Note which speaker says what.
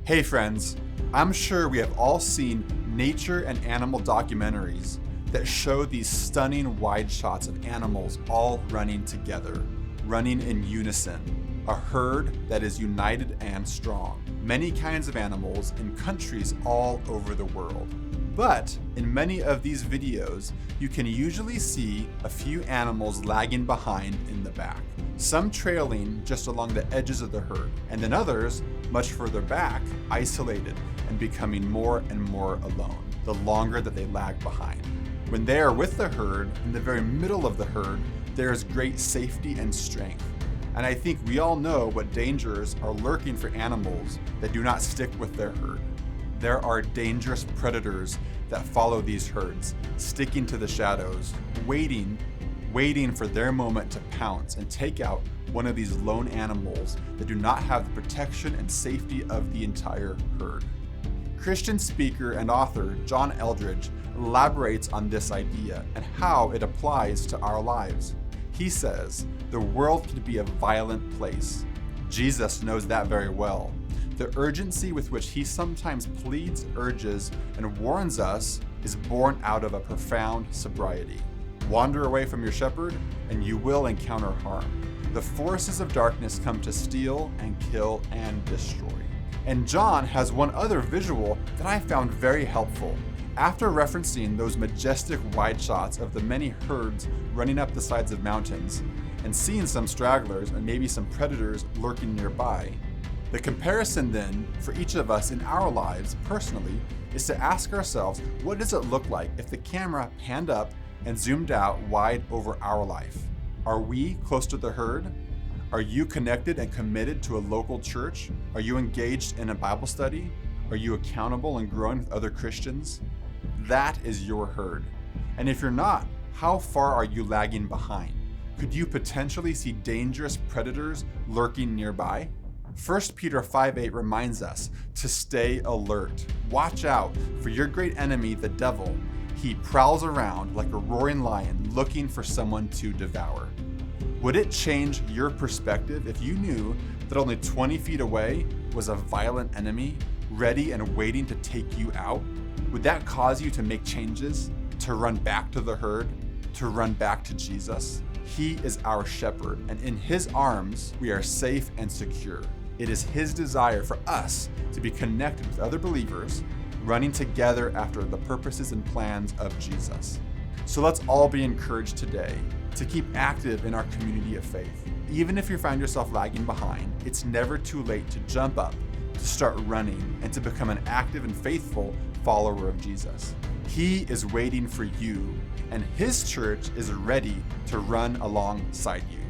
Speaker 1: Hey friends, I'm sure we have all seen nature and animal documentaries that show these stunning wide shots of animals all running together, running in unison, a herd that is united and strong. Many kinds of animals in countries all over the world. But in many of these videos, you can usually see a few animals lagging behind in the back, some trailing just along the edges of the herd, and then others much further back, isolated and becoming more and more alone, the longer that they lag behind. When they are with the herd, in the very middle of the herd, there is great safety and strength. And I think we all know what dangers are lurking for animals that do not stick with their herd. There are dangerous predators that follow these herds, sticking to the shadows, waiting for their moment to pounce and take out one of these lone animals that do not have the protection and safety of the entire herd. Christian speaker and author John Eldredge elaborates on this idea and how it applies to our lives. He says, the world can be a violent place. Jesus knows that very well. The urgency with which he sometimes pleads, urges, and warns us is born out of a profound sobriety. Wander away from your shepherd, and you will encounter harm. The forces of darkness come to steal and kill and destroy. And John has one other visual that I found very helpful. After referencing those majestic wide shots of the many herds running up the sides of mountains, and seeing some stragglers and maybe some predators lurking nearby, the comparison then for each of us in our lives personally is to ask ourselves, what does it look like if the camera panned up and zoomed out wide over our life? Are we close to the herd? Are you connected and committed to a local church? Are you engaged in a Bible study? Are you accountable and growing with other Christians? That is your herd. And if you're not, how far are you lagging behind? Could you potentially see dangerous predators lurking nearby? 1 Peter 5:8 reminds us to stay alert. Watch out for your great enemy, the devil. He prowls around like a roaring lion looking for someone to devour. Would it change your perspective if you knew that only 20 feet away was a violent enemy ready and waiting to take you out? Would that cause you to make changes, to run back to the herd, to run back to Jesus? He is our shepherd, and in his arms we are safe and secure. It is his desire for us to be connected with other believers, running together after the purposes and plans of Jesus. So let's all be encouraged today to keep active in our community of faith. Even if you find yourself lagging behind, it's never too late to jump up, to start running, and to become an active and faithful follower of Jesus. He is waiting for you, and his church is ready to run alongside you.